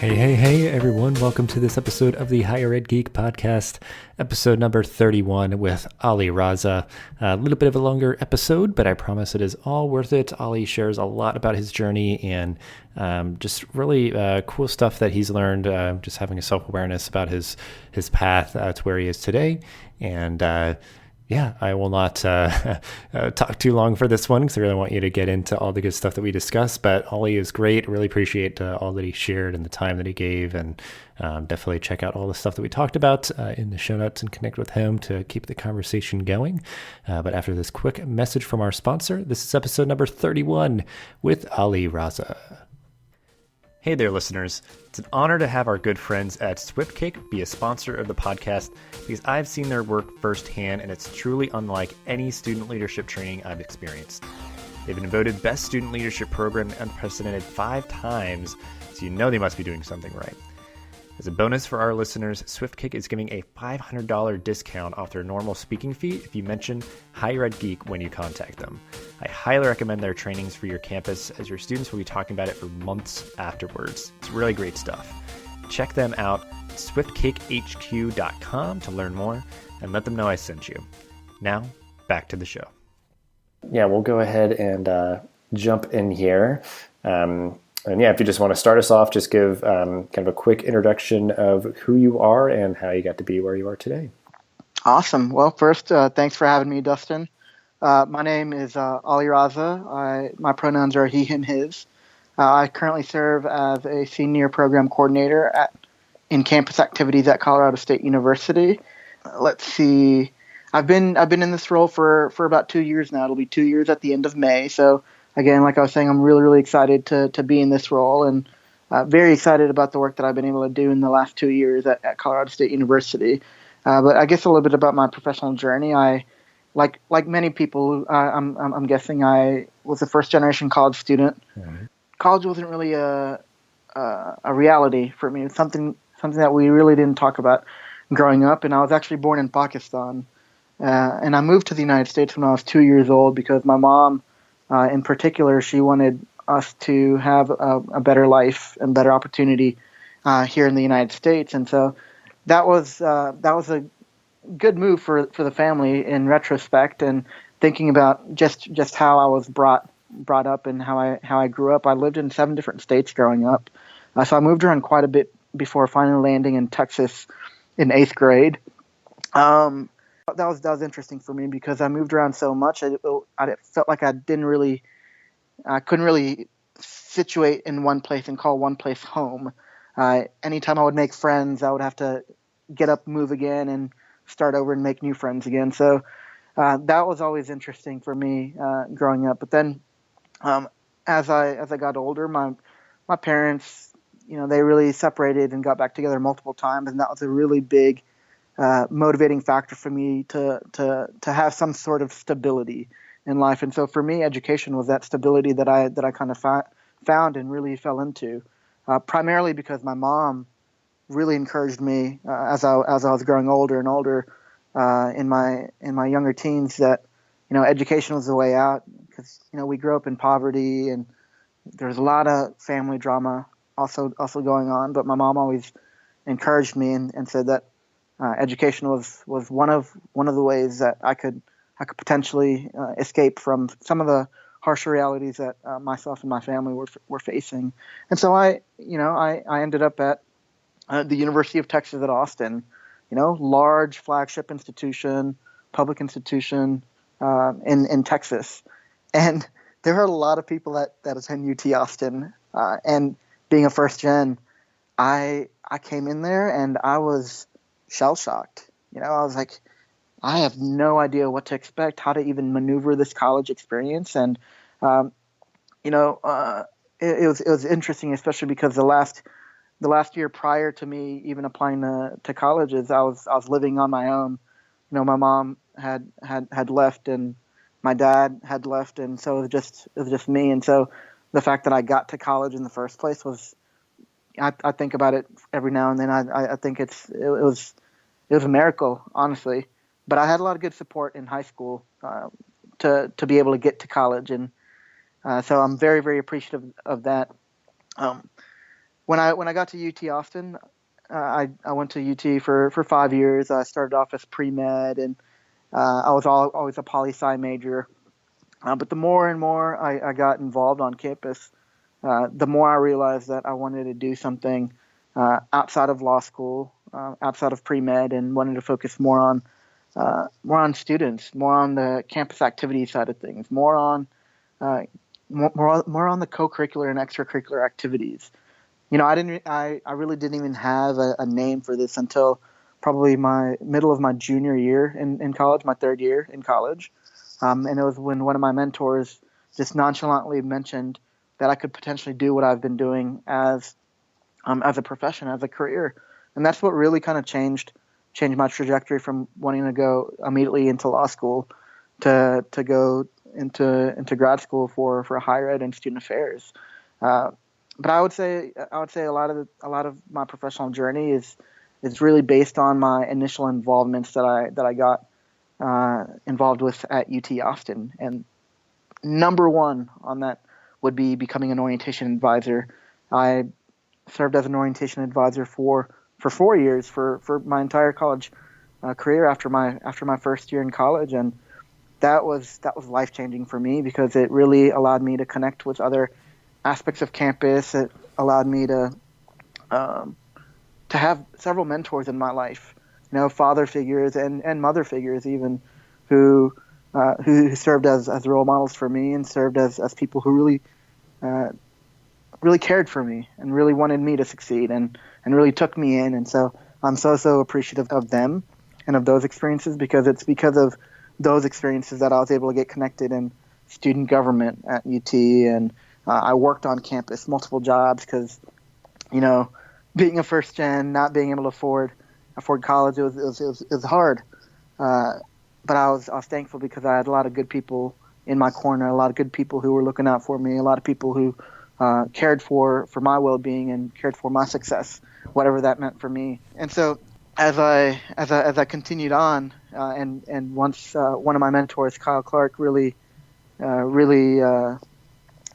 Hey, everyone. Welcome to this episode of the Higher Ed Geek podcast, episode number 31 with Ali Raza. A little bit of a longer episode, but I promise it is all worth it. Ali shares a lot about his journey and just really cool stuff that he's learned, just having a self-awareness about his path to where he is today. And I will not talk too long for this one because I really want you to get into all the good stuff that we discussed. But Ollie is great. Really appreciate all that he shared and the time that he gave. And definitely check out all the stuff that we talked about in the show notes and connect with him to keep the conversation going. But after this quick message from our sponsor, this is episode number 31 with Ali Raza. Hey there, listeners. It's an honor to have our good friends at SwiftCake be a sponsor of the podcast because I've seen their work firsthand and it's truly unlike any student leadership training I've experienced. They've been voted Best Student Leadership Program Unprecedented 5 times, so you know they must be doing something right. As a bonus for our listeners, SwiftCake is giving a $500 discount off their normal speaking fee if you mention Higher Ed Geek when you contact them. I highly recommend their trainings for your campus as your students will be talking about it for months afterwards. It's really great stuff. Check them out, swiftcakehq.com to learn more and let them know I sent you. Now, back to the show. Yeah, we'll go ahead and jump in here. If you just want to start us off, just give kind of a quick introduction of who you are and how you got to be where you are today. Awesome. Well, first, thanks for having me, Dustin. My name is Ali Raza. My pronouns are he, him, his. I currently serve as a senior program coordinator in campus activities at Colorado State University. Let's see. I've been in this role for about 2 years now. It'll be 2 years at the end of May. So again, like I was saying, I'm really, really excited to be in this role and very excited about the work that I've been able to do in the last 2 years at Colorado State University. But I guess a little bit about my professional journey. Like many people, I'm guessing I was a first-generation college student. Mm-hmm. College wasn't really a reality for me. It's something that we really didn't talk about growing up. And I was actually born in Pakistan, and I moved to the United States when I was 2 years old because my mom, in particular, she wanted us to have a better life and better opportunity here in the United States, and so that was a good move for the family in retrospect. And thinking about just how I was brought up and how I grew up. I lived in 7 different states growing up, so I moved around quite a bit before finally landing in Texas in 8th grade. That was interesting for me because I moved around so much. I felt like I couldn't really situate in one place and call one place home. Anytime I would make friends, I would have to get up, move again, and start over and make new friends again. So that was always interesting for me growing up. But then as I got older, my parents, they really separated and got back together multiple times, and that was a really big motivating factor for me to have some sort of stability in life. And so for me, education was that stability that I kind of found and really fell into, primarily because my mom really encouraged me as I was growing older and older in my younger teens that education was the way out, because we grew up in poverty and there's a lot of family drama also going on. But my mom always encouraged me and said that education was one of the ways that I could potentially escape from some of the harsher realities that myself and my family were facing. And so I ended up at the University of Texas at Austin, large flagship institution, public institution in Texas. And there are a lot of people that attend UT Austin. And being a first gen, I came in there and I was shell-shocked. I was like, I have no idea what to expect, how to even maneuver this college experience. And, it was interesting, especially because the last year prior to me even applying to colleges, I was living on my own. My mom had left and my dad had left. And so it was just me. And so the fact that I got to college in the first place was, I think about it every now and then. I think it was a miracle, honestly. But I had a lot of good support in high school to be able to get to college, and so I'm very, very appreciative of that. when I got to UT Austin, I went to UT for 5 years. I started off as pre-med, and I was always a poli-sci major. But the more and more I got involved on campus, the more I realized that I wanted to do something outside of law school, outside of pre-med, and wanted to focus more on students, more on the campus activity side of things, uh, more on the co-curricular and extracurricular activities. I really didn't even have a name for this until probably my middle of my junior year in college, my third year in college. And it was when one of my mentors just nonchalantly mentioned that I could potentially do what I've been doing as a profession, as a career. And that's what really kind of changed my trajectory from wanting to go immediately into law school to go into grad school for higher ed and student affairs. But I would say a lot of my professional journey is really based on my initial involvements that I got involved with at UT Austin. And number one on that would be becoming an orientation advisor. I served as an orientation advisor for 4 years for my entire college career after my first year in college, and that was life changing for me because it really allowed me to connect with other aspects of campus. It allowed me to have several mentors in my life, father figures and mother figures even, who served as role models for me and served as people who really cared for me and really wanted me to succeed and really took me in. And so I'm so appreciative of them and of those experiences, because it's because of those experiences that I was able to get connected in student government at UT, and I worked on campus, multiple jobs, because being a first gen, not being able to afford college, it was hard. But I was thankful because I had a lot of good people in my corner, a lot of good people who were looking out for me, a lot of people who cared for my well-being and cared for my success, whatever that meant for me. And so as I continued on, and once one of my mentors, Kyle Clark, really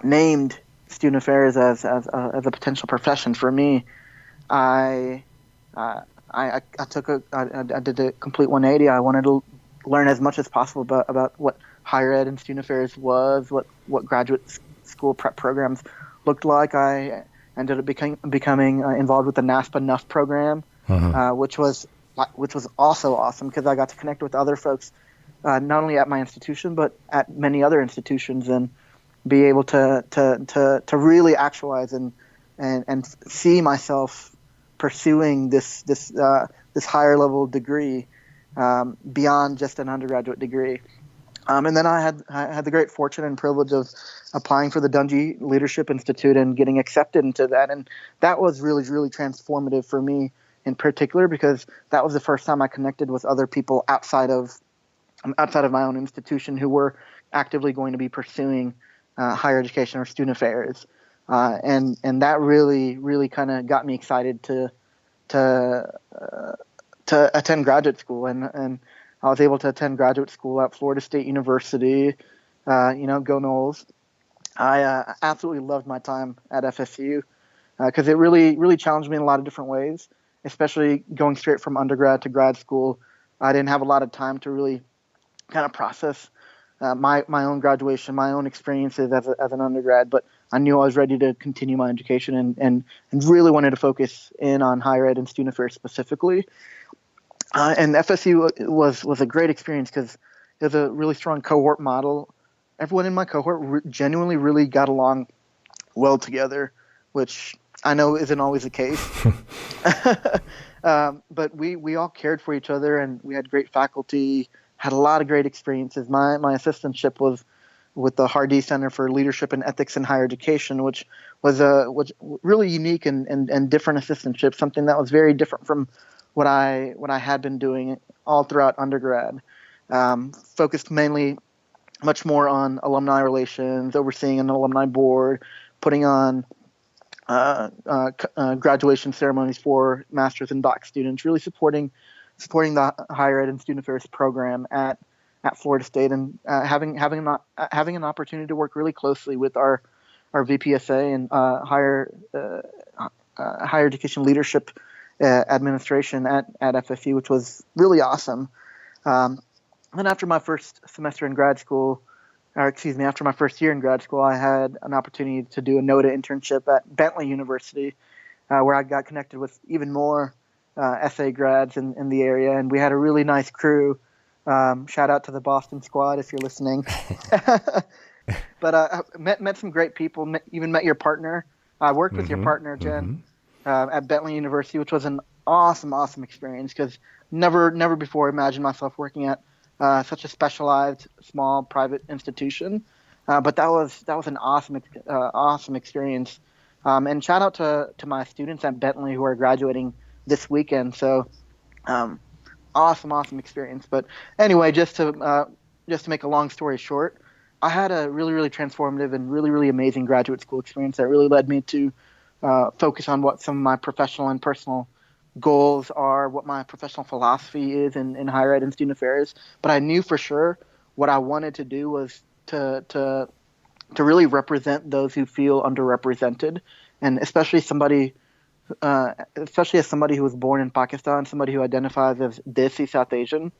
named student affairs as a potential profession for me, I did a complete 180. I wanted to learn as much as possible about what higher ed and student affairs was, what graduate school prep programs looked like. I ended up becoming involved with the NASPA NUF program, which was also awesome because I got to connect with other folks, not only at my institution but at many other institutions, and be able to really actualize and see myself pursuing this higher level degree beyond just an undergraduate degree. And then I had the great fortune and privilege of applying for the Dungy Leadership Institute and getting accepted into that. And that was really, really transformative for me in particular, because that was the first time I connected with other people outside of my own institution who were actively going to be pursuing higher education or student affairs. And that really, really kind of got me excited to attend graduate school. And I was able to attend graduate school at Florida State University. Go Noles. I absolutely loved my time at FSU because it really, really challenged me in a lot of different ways, especially going straight from undergrad to grad school. I didn't have a lot of time to really kind of process my own graduation, my own experiences as an undergrad, but I knew I was ready to continue my education and really wanted to focus in on higher ed and student affairs specifically. And FSU was a great experience because it was a really strong cohort model. Everyone in my cohort genuinely really got along well together, which I know isn't always the case. But we all cared for each other, and we had great faculty, had a lot of great experiences. My assistantship was with the Hardy Center for Leadership and Ethics in Higher Education, which was really unique and different assistantship, something that was very different from what I had been doing all throughout undergrad. Focused mainly much more on alumni relations, overseeing an alumni board, putting on graduation ceremonies for master's and doc students, really supporting the higher ed and student affairs program at Florida State, and having an opportunity to work really closely with our VPSA and higher education leadership administration at FSU, which was really awesome. Then after my first semester in grad school, after my first year in grad school, I had an opportunity to do a NOTA internship at Bentley University, where I got connected with even more SA grads in the area, and we had a really nice crew. Shout out to the Boston squad if you're listening. But I met some great people, even met your partner. I worked with your partner, Jen, at Bentley University, which was an awesome experience because never before imagined myself working at such a specialized, small, private institution. But that was an awesome experience. And shout out to my students at Bentley who are graduating this weekend. So awesome experience. But anyway, just to make a long story short, I had a really transformative and really amazing graduate school experience that really led me to focus on what some of my professional and personal goals are, what my professional philosophy is in higher ed and student affairs. But I knew for sure what I wanted to do was to really represent those who feel underrepresented, and especially as somebody who was born in Pakistan, somebody who identifies as Desi South Asian.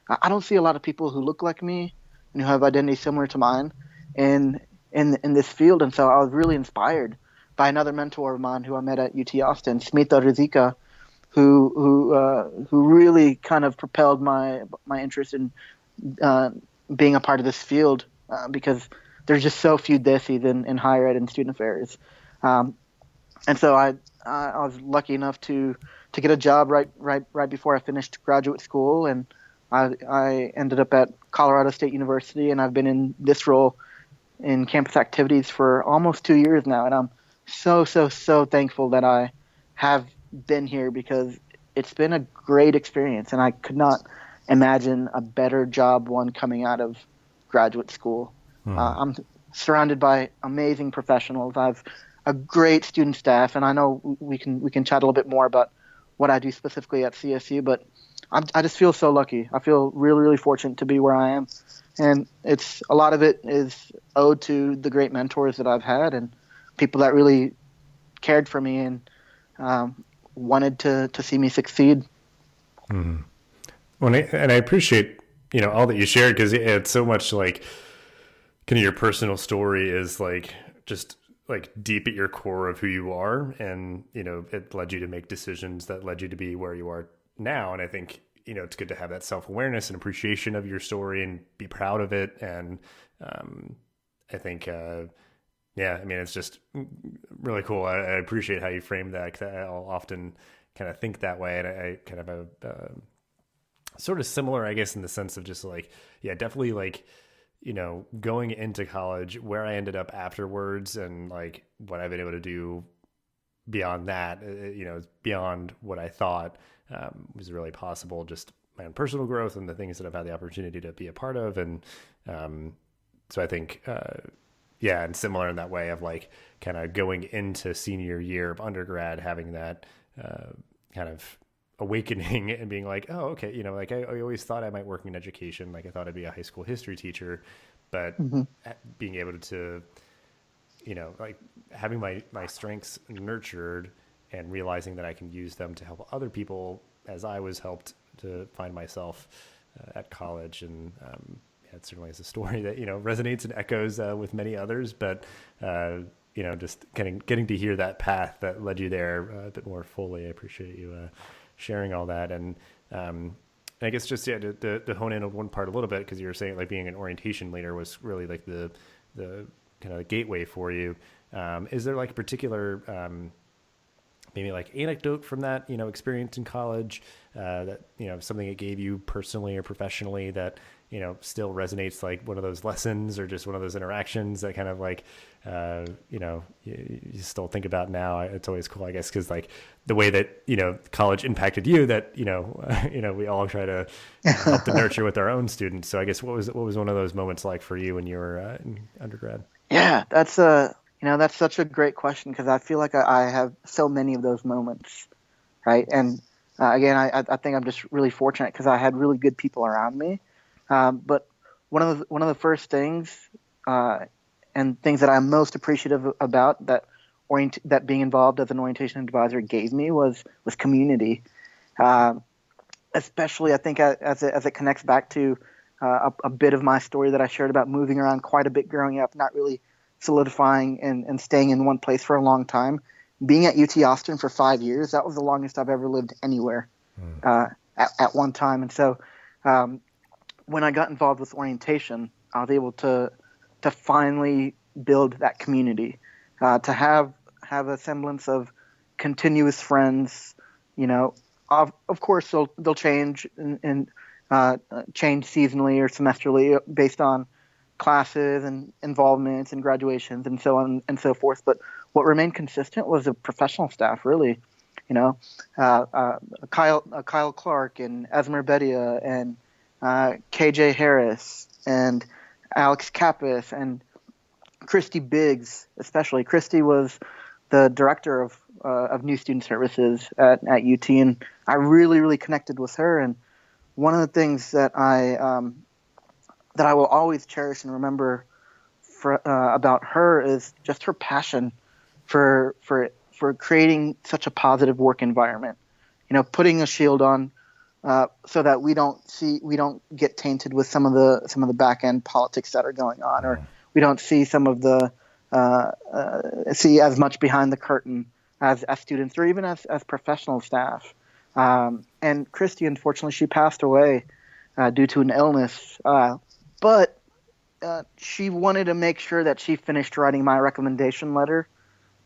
I don't see a lot of people who look like me and who have identities similar to mine in this field, and so I was really inspired by another mentor of mine who I met at UT Austin, Smita Rizika, who really kind of propelled my interest in being a part of this field because there's just so few Desis in higher ed and student affairs, and so I was lucky enough to get a job right before I finished graduate school, and I ended up at Colorado State University, and I've been in this role in campus activities for almost 2 years now, and I'm so thankful that I have been here because it's been a great experience, and I could not imagine a better job one coming out of graduate school. I'm surrounded by amazing professionals. I've a great student staff, and I know we can chat a little bit more about what I do specifically at CSU, but I just feel so lucky. I feel really fortunate to be where I am, and it's a lot of it is owed to the great mentors that I've had and people that really cared for me and wanted to see me succeed. Mm-hmm. Well, and I appreciate all that you shared, because it's so much like kind of your personal story is like just like deep at your core of who you are, and it led you to make decisions that led you to be where you are now. And I think it's good to have that self-awareness and appreciation of your story and be proud of it. And I think it's just really cool. I appreciate how you framed that, because I'll often kind of think that way, and I kind of have sort of similar, I guess, in the sense of just like, definitely like going into college, where I ended up afterwards, and like what I've been able to do beyond that, beyond what I thought was really possible, just my own personal growth and the things that I've had the opportunity to be a part of. And so I think, and similar in that way of like kind of going into senior year of undergrad, having that kind of awakening and being like, oh, okay, like I always thought I might work in education. Like I thought I'd be a high school history teacher, but being able to, like having my strengths nurtured and realizing that I can use them to help other people as I was helped to find myself at college. And it certainly is a story that, resonates and echoes with many others, but just getting to hear that path that led you there a bit more fully. I appreciate you sharing all that. And I guess just to hone in on one part a little bit, because you were saying like being an orientation leader was really like the kind of the gateway for you. Is there like a particular maybe like anecdote from that experience in college that something it gave you personally or professionally that still resonates, like one of those lessons or just one of those interactions that kind of like you still think about now? It's always cool, I guess, because like the way that college impacted you, that we all try to help to nurture with our own students. So I guess what was one of those moments like for you when you were in undergrad? Yeah, that's such a great question, because I feel like I have so many of those moments, right? And again, I think I'm just really fortunate because I had really good people around me. But one of the first things and things that I'm most appreciative about that that being involved as an orientation advisor gave me was community. Um, Especially, I think, as it connects back to a bit of my story that I shared about moving around quite a bit growing up, not really solidifying and staying in one place for a long time. Being at UT Austin for 5 years, that was the longest I've ever lived anywhere at one time. And so when I got involved with orientation, I was able to finally build that community, to have a semblance of continuous friends. You know, of course they'll change and change seasonally or semesterally based on classes and involvements and graduations and so on and so forth. But what remained consistent was the professional staff, really. You know, Kyle Clark and Esmer Bedia and KJ Harris and Alex Kappas and Christy Biggs, especially. Christy was the director of new student services at UT, and I really connected with her. And one of the things that I will always cherish and remember about her is just her passion for creating such a positive work environment. You know, putting a shield on so that we don't get tainted with some of the back end politics that are going on, or we don't see some of the see as much behind the curtain as students or even as professional staff. And Christy, unfortunately, she passed away due to an illness. But she wanted to make sure that she finished writing my recommendation letter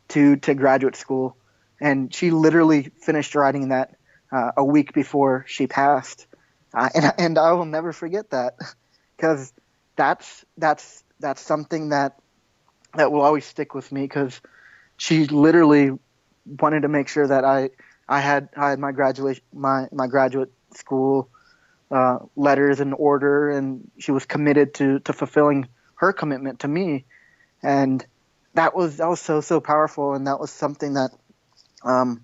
to graduate school, and she literally finished writing that a week before she passed. And I will never forget that, because that's something that will always stick with me, because she literally wanted to make sure that I had my graduate school letters in order, and she was committed to fulfilling her commitment to me. And that was so powerful, and that was something that I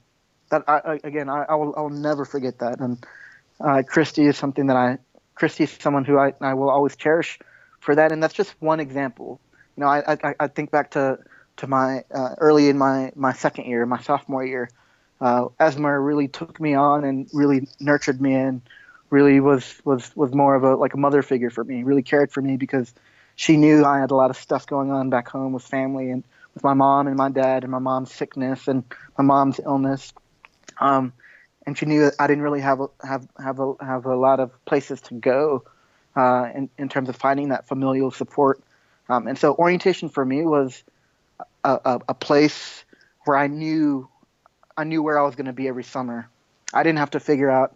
will never forget that. And Christy is someone who I will always cherish for that. And that's just one example. You know, I think back to my early in my second year, my sophomore year. Esmer really took me on and really nurtured me, and really was more of a mother figure for me. Really cared for me, because she knew I had a lot of stuff going on back home with family and with my mom and my dad, and my mom's sickness and my mom's illness. And she knew that I didn't really have a lot of places to go in terms of finding that familial support. And so orientation for me was a place where I knew where I was going to be every summer. I didn't have to figure out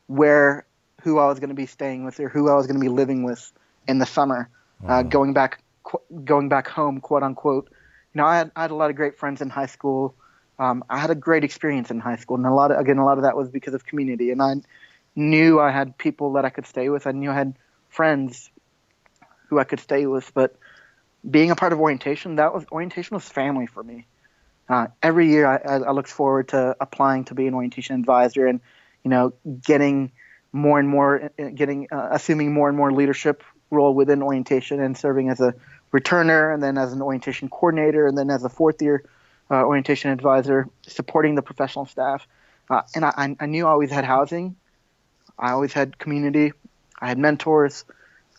who I was going to be staying with or who I was going to be living with in the summer. Going back home, quote unquote. You know, I had a lot of great friends in high school. I had a great experience in high school, and a lot of that was because of community. And I knew I had people that I could stay with. I knew I had friends who I could stay with. But being a part of orientation was family for me. Every year, I looked forward to applying to be an orientation advisor, and getting more and more, assuming more and more leadership role within orientation, and serving as a returner, and then as an orientation coordinator, and then as a fourth year orientation advisor, supporting the professional staff. And I knew I always had housing, I always had community, I had mentors,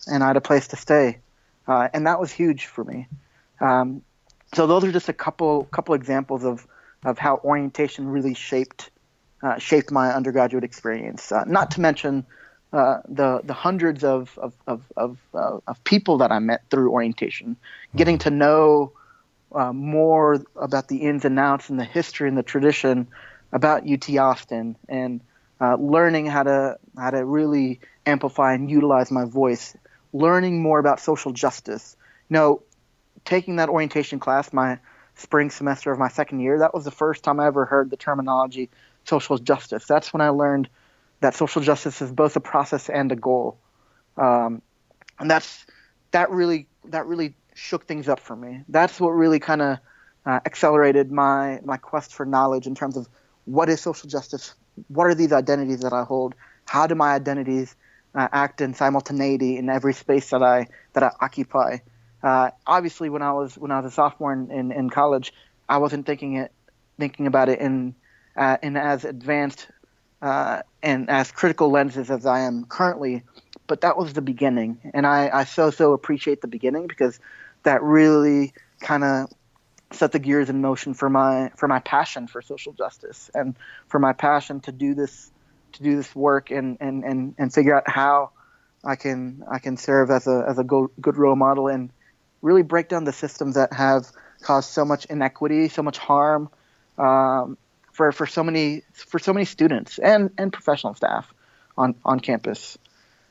and I had a place to stay, and that was huge for me. So those are just a couple examples of how orientation really shaped my undergraduate experience. Not to mention the hundreds of people that I met through orientation, getting to know more about the ins and outs and the history and the tradition about UT Austin, and learning how to really amplify and utilize my voice, learning more about social justice. Taking that orientation class my spring semester of my second year, that was the first time I ever heard the terminology social justice. That's when I learned that social justice is both a process and a goal. And that really shook things up for me. That's what really kind of accelerated my quest for knowledge in terms of what is social justice, what are these identities that I hold, how do my identities act in simultaneity in every space that I occupy. Obviously, when I was a sophomore in college, I wasn't thinking about it in as advanced and as critical lenses as I am currently. But that was the beginning, and I so appreciate the beginning because that really kind of set the gears in motion for my passion for social justice and for my passion to do this work and figure out how I can serve as a good role model and really break down the systems that have caused so much inequity, so much harm, for so many students and professional staff on campus.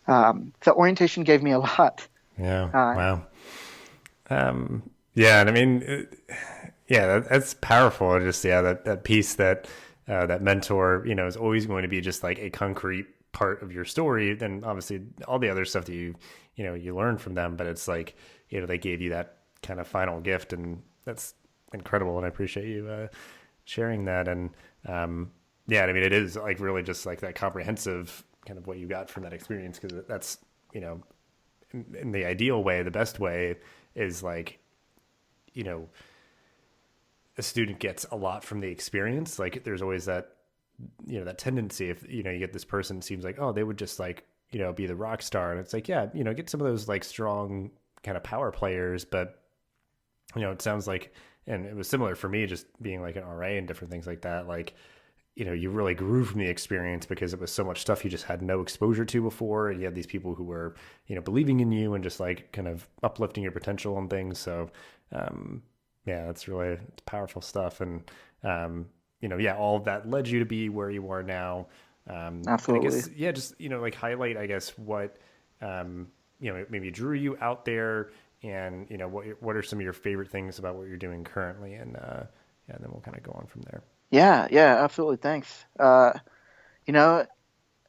So orientation gave me a lot. Yeah. Uh, Wow. Yeah, and I mean, that's powerful. Just that piece that mentor, is always going to be just like a concrete part of your story. Then obviously all the other stuff that you learn from them, but it's like they gave you that kind of final gift, and that's incredible. And I appreciate you sharing that. And I mean, it is like really just like that comprehensive kind of what you got from that experience, because that's in the ideal way, the best way is like, a student gets a lot from the experience. Like there's always that, that tendency if, you get this person, it seems like, oh, they would just like, be the rock star. And it's like, yeah, get some of those like strong kind of power players. But, it sounds like, and it was similar for me, just being like an RA and different things like that. Like, you really grew from the experience because it was so much stuff you just had no exposure to before. And you had these people who were, believing in you and just like kind of uplifting your potential and things. So, it's powerful stuff. And, all of that led you to be where you are now. Absolutely. And I guess, just, like highlight, I guess, what, maybe drew you out there, and, what are some of your favorite things about what you're doing currently? And, then we'll kind of go on from there. Yeah, absolutely. Thanks. You know,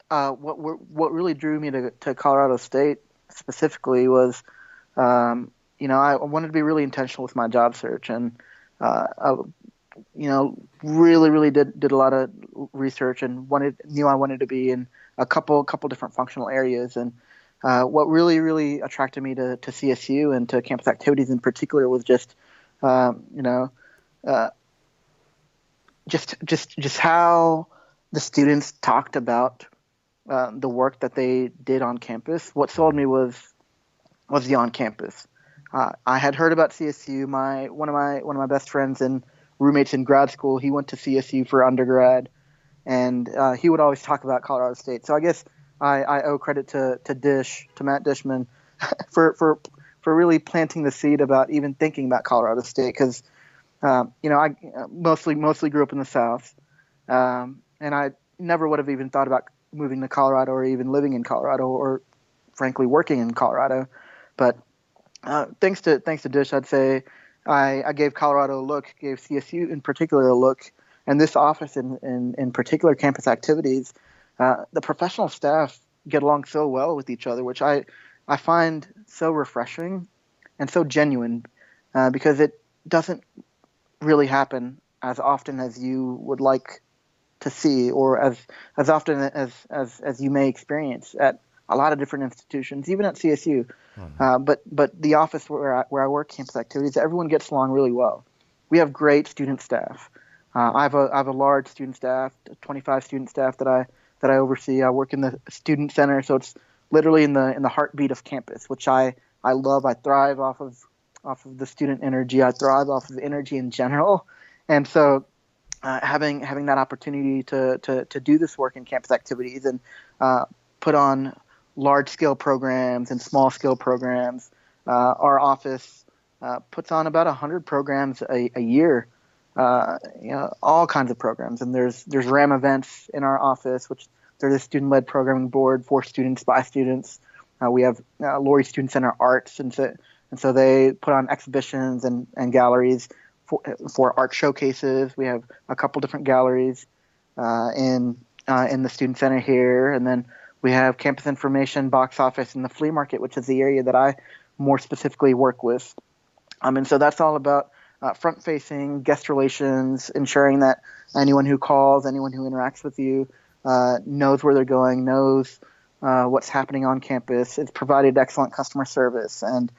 what really drew me to Colorado State specifically was, I wanted to be really intentional with my job search, and I, really did a lot of research and knew I wanted to be in a couple different functional areas. And what really attracted me to CSU and to campus activities in particular was just, uh, just how the students talked about the work that they did on campus. What sold me was the on campus. I had heard about CSU. One of my best friends and roommates in grad school, he went to CSU for undergrad, and he would always talk about Colorado State. So I guess I owe credit to Matt Dishman, for really planting the seed about even thinking about Colorado State, because I mostly grew up in the South, and I never would have even thought about moving to Colorado or even living in Colorado or, frankly, working in Colorado. But thanks to Dish, I'd say I gave Colorado a look, gave CSU in particular a look, and this office in particular, campus activities. The professional staff get along so well with each other, which I find so refreshing and so genuine, because it doesn't really happen as often as you would like to see, or as often as you may experience at a lot of different institutions, even at CSU. But the office where I work, campus activities, everyone gets along really well. We have great student staff. I have a large student staff, 25 student staff that I oversee. I work in the student center, so it's literally in the heartbeat of campus, which I love. I thrive off of the student energy. I thrive off of energy in general, and so having that opportunity to do this work in campus activities and put on large scale programs and small scale programs. Our office puts on about 100 programs a year. All kinds of programs, and there's RAM events in our office, which there's a student-led programming board for students by students. We have Lori Student Center Arts, and so they put on exhibitions and galleries for art showcases. We have a couple different galleries in the student center here, and then we have campus information, box office, and the flea market, which is the area that I more specifically work with. And so that's all about front-facing guest relations, ensuring that anyone who calls, anyone who interacts with you, knows where they're going, knows what's happening on campus. It's provided excellent customer service, and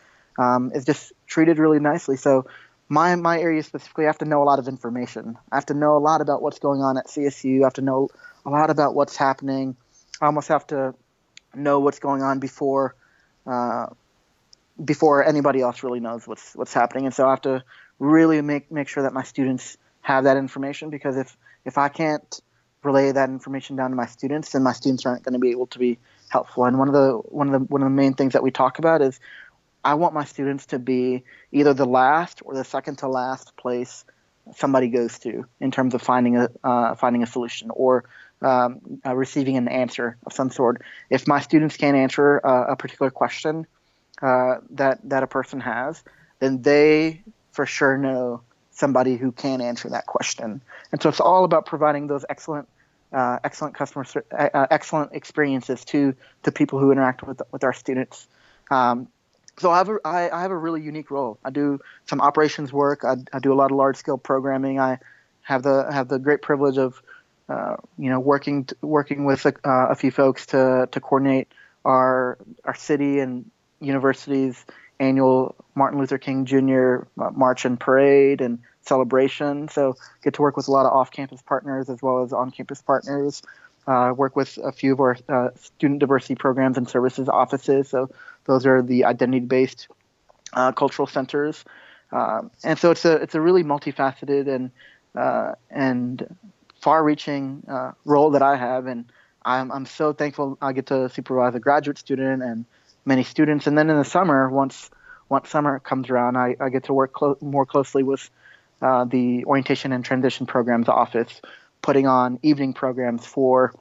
is just treated really nicely. So my area specifically, I have to know a lot of information. I have to know a lot about what's going on at CSU. I have to know a lot about what's happening. I almost have to know what's going on uh, before anybody else really knows what's happening. And so I have to really make sure that my students have that information, because if I can't relay that information down to my students, then my students aren't going to be able to be helpful. And one of the main things that we talk about is I want my students to be either the last or the second to last place somebody goes to in terms of finding a solution, or receiving an answer of some sort. If my students can't answer a particular question that a person has, then they for sure know somebody who can answer that question. And so it's all about providing those excellent experiences to people who interact with our students. So I have a really unique role. I do some operations work. I do a lot of large scale programming. I have the great privilege of working with a few folks to coordinate our city and university's annual Martin Luther King Jr. March and Parade and celebration. So get to work with a lot of off-campus partners as well as on-campus partners. Work with a few of our student diversity programs and services offices. So those are the identity-based cultural centers. And so it's a really multifaceted and far-reaching role that I have, and I'm so thankful I get to supervise a graduate student and many students. And then in the summer, once summer comes around, I get to work more closely with the Orientation and Transition Programs Office, putting on evening programs for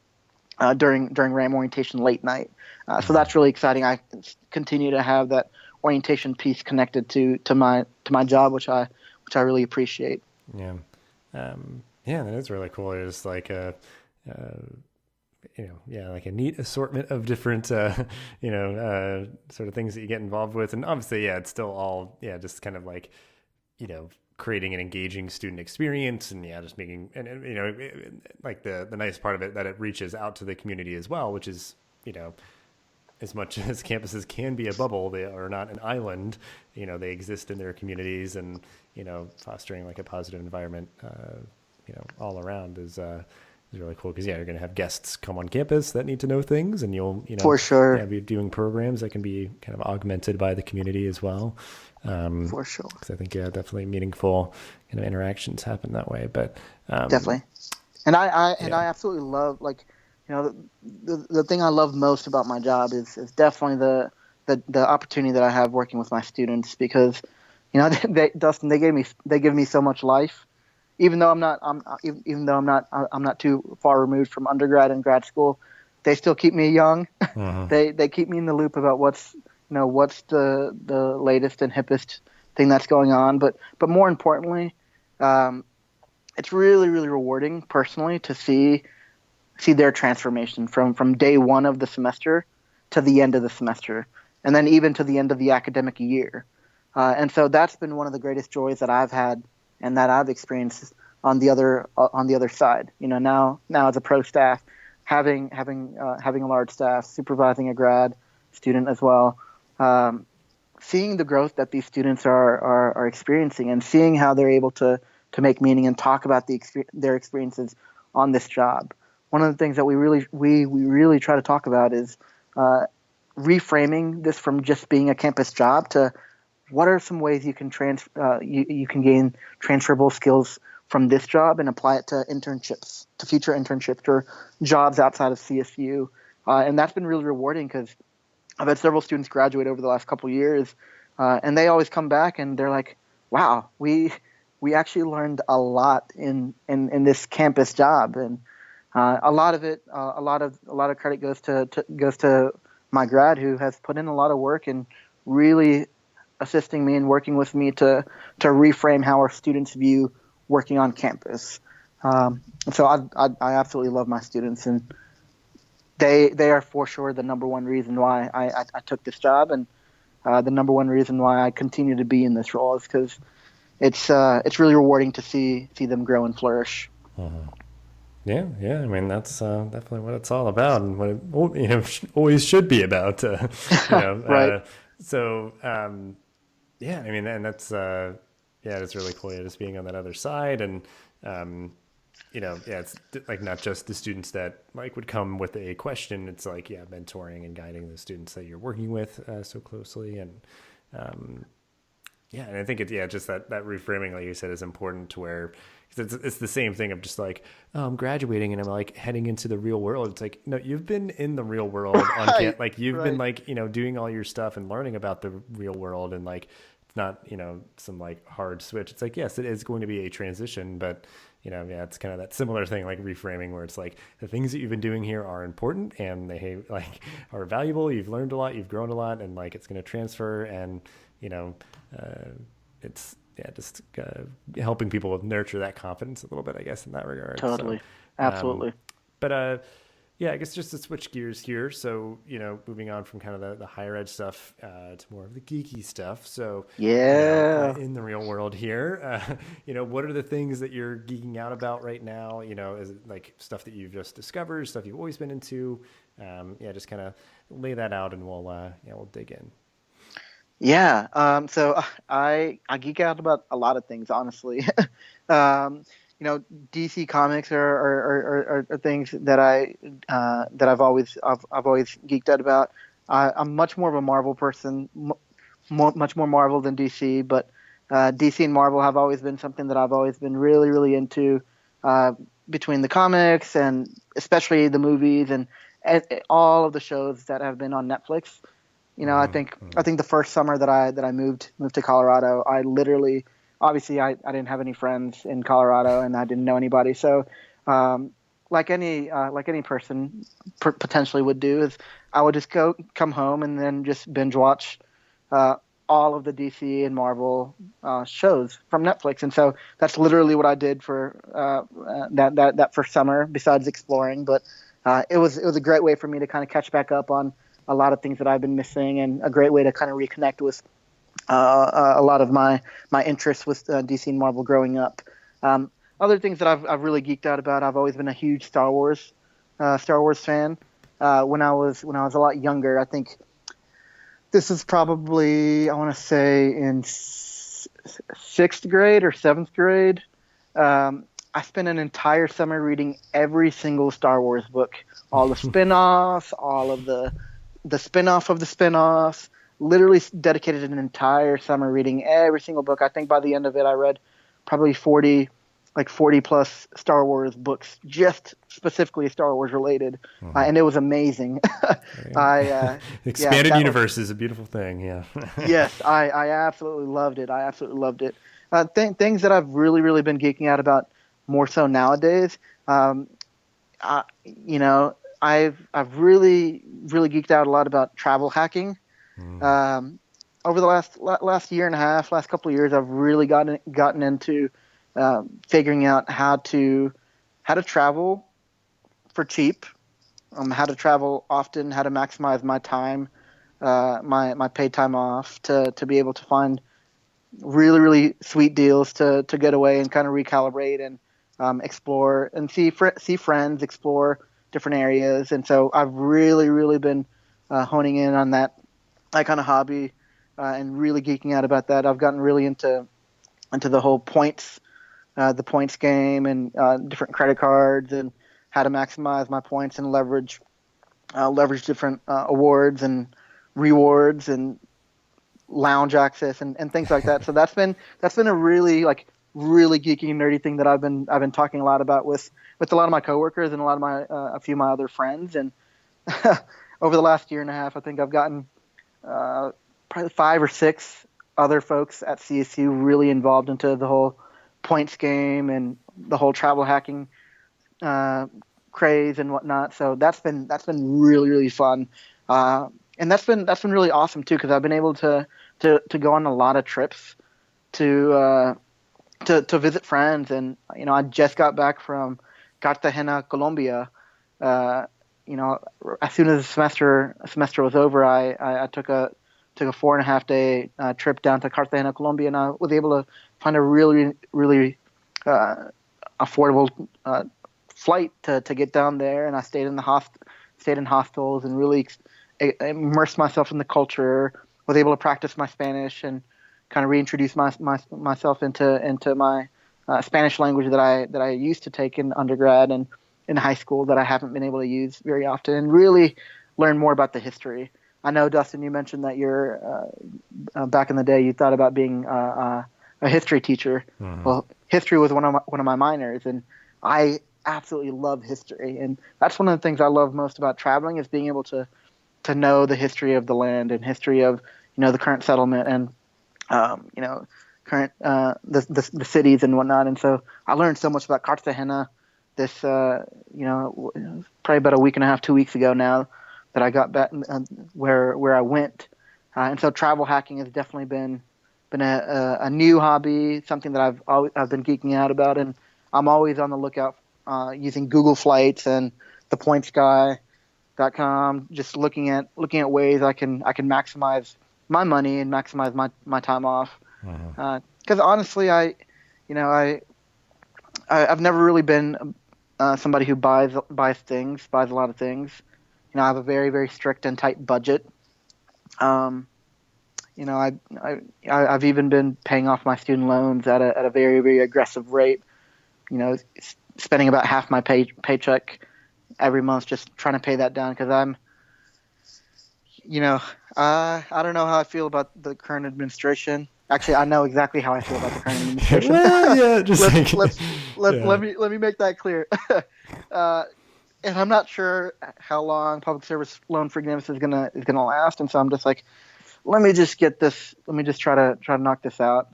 during RAM orientation late night. So that's really exciting. I continue to have that orientation piece connected to my job, which I really appreciate. Yeah. Yeah, that is really cool. It's like like a neat assortment of different, sort of things that you get involved with. And obviously, yeah, it's still all, just kind of like, creating an engaging student experience, and just making, and like the nice part of it, that it reaches out to the community as well, which is, as much as campuses can be a bubble, they are not an island. They exist in their communities, and, fostering like a positive environment, all around is really cool, because you're going to have guests come on campus that need to know things, and you'll For sure. be doing programs that can be kind of augmented by the community as well. For sure. Because I think definitely meaningful kind of interactions happen that way. But Definitely. And I absolutely love, like, the thing I love most about my job is definitely the opportunity that I have working with my students, because Dustin, they give me so much life. Even though I'm not too far removed from undergrad and grad school, they still keep me young. uh-huh. They keep me in the loop about what's the latest and hippest thing that's going on. But more importantly, it's really, really rewarding personally to see their transformation from day one of the semester to the end of the semester, and then even to the end of the academic year. And so that's been one of the greatest joys that I've had and that I've experienced on the other side. Now as a pro staff, having a large staff, supervising a grad student as well, seeing the growth that these students are experiencing, and seeing how they're able to make meaning and talk about their experiences on this job. One of the things that we really try to talk about is reframing this from just being a campus job to what are some ways you can you can gain transferable skills from this job and apply it to future internships or jobs outside of CSU. And that's been really rewarding, because I've had several students graduate over the last couple of years, and they always come back and they're like, wow, we actually learned a lot in this campus job. And a lot of credit goes to my grad, who has put in a lot of work and really assisting me and working with me to reframe how our students view working on campus. So I absolutely love my students, and they are for sure the number one reason why I took this job, and the number one reason why I continue to be in this role is because it's really rewarding to see them grow and flourish. Uh-huh. Yeah. I mean, that's definitely what it's all about, and what it always should be about. Right. So, yeah, I mean, and that's Yeah, it's really cool. Yeah, just being on that other side, and it's like not just the students that like would come with a question. It's like mentoring and guiding the students that you're working with so closely, and and I think just that reframing, like you said, is important to where. 'Cause it's the same thing of just like, oh, I'm graduating and I'm like heading into the real world. It's like, no, you've been in the real world Right, like you've been right. like, doing all your stuff and learning about the real world, and like, it's not, some like hard switch. It's like, yes, it is going to be a transition, but it's kind of that similar thing, like reframing, where it's like the things that you've been doing here are important and they like are valuable. You've learned a lot, you've grown a lot, and like it's going to transfer, and it's just helping people nurture that confidence a little bit, I guess, in that regard. So, Totally. um, Absolutely. but I guess just to switch gears here. So, moving on from kind of the higher ed stuff to more of the geeky stuff. So, Yeah. in the real world here, what are the things that you're geeking out about right now? Is it like stuff that you've just discovered, stuff you've always been into? Just kind of lay that out, and we'll dig in. Yeah. So I geek out about a lot of things, honestly. um, DC comics are things that I've always geeked out about. I'm much more of a Marvel person, much more Marvel than DC, but DC and Marvel have always been something that I've always been really, really into. Uh, Between the comics and especially the movies and all of the shows that have been on Netflix. I think the first summer that I moved to Colorado, I literally, obviously I didn't have any friends in Colorado and I didn't know anybody. So, like any person potentially would do, is I would just come home and then just binge watch uh, all of the DC and Marvel shows from Netflix. And so that's literally what I did for that first summer. Besides exploring, but it was a great way for me to kind of catch back up on a lot of things that I've been missing, and a great way to kind of reconnect with a lot of my interests with DC and Marvel growing up. Other things that I've really geeked out about. I've always been a huge Star Wars fan. When I was a lot younger, I think this is probably, I want to say, in sixth grade or seventh grade. I spent an entire summer reading every single Star Wars book, all the spin-offs, all of the spin-off of the spin-offs. Literally dedicated an entire summer reading every single book. I think by the end of it, I read probably 40 plus Star Wars books, just specifically Star Wars related, and it was amazing. Expanded that was, universe is a beautiful thing. Yeah. yes, I absolutely loved it. I absolutely loved it. Things that I've really, really been geeking out about more so nowadays. Um, I've really, really geeked out a lot about travel hacking. Um, Over the last year and a half, last couple of years, I've really gotten into figuring out how to travel for cheap, how to travel often, how to maximize my time, my paid time off, to be able to find really, really sweet deals to get away and kind of recalibrate and explore and see friends, explore different areas. And so I've really, really been honing in on that kind of hobby and really geeking out about that. I've gotten really into the whole the points game, and different credit cards, and how to maximize my points and leverage different awards and rewards and lounge access and things like that. So that's been a really, really geeky and nerdy thing that I've been talking a lot about with a lot of my coworkers and a lot of my a few of my other friends. And over the last year and a half, I think I've gotten probably 5 or 6 other folks at CSU really involved into the whole points game and the whole travel hacking craze and whatnot. So that's been really, really fun, and that's been really awesome too, because I've been able to go on a lot of trips to visit friends. And I just got back from Cartagena, Colombia. As soon as the semester was over, I took a 4.5 day trip down to Cartagena, Colombia, and I was able to find a really, really affordable flight to get down there. And I stayed in hostels and really immersed myself in the culture. Was able to practice my Spanish and kind of reintroduce myself into my Spanish language that I used to take in undergrad and in high school that I haven't been able to use very often, and really learn more about the history. I know, Dustin, you mentioned that you're back in the day you thought about being a history teacher. Mm-hmm. Well, history was one of my minors, and I absolutely love history, and that's one of the things I love most about traveling is being able to know the history of the land and history of the current settlement and current the cities and whatnot. And so I learned so much about Cartagena this probably about a week and a half, 2 weeks ago now that I got back where I went. And so travel hacking has definitely been a new hobby, something that I've been geeking out about, and I'm always on the lookout using Google Flights and thepointsguy.com, just looking at ways I can maximize my money and maximize my time off. Because honestly, I've never really been somebody who buys a lot of things. I have a very, very strict and tight budget. I've even been paying off my student loans at a very, very aggressive rate. Spending about half my paycheck every month just trying to pay that down because I don't know how I feel about the current administration. Actually, I know exactly how I feel about the current administration. Well, yeah, let me make that clear. And I'm not sure how long public service loan forgiveness is gonna last, and so I'm just like, let me just try to knock this out.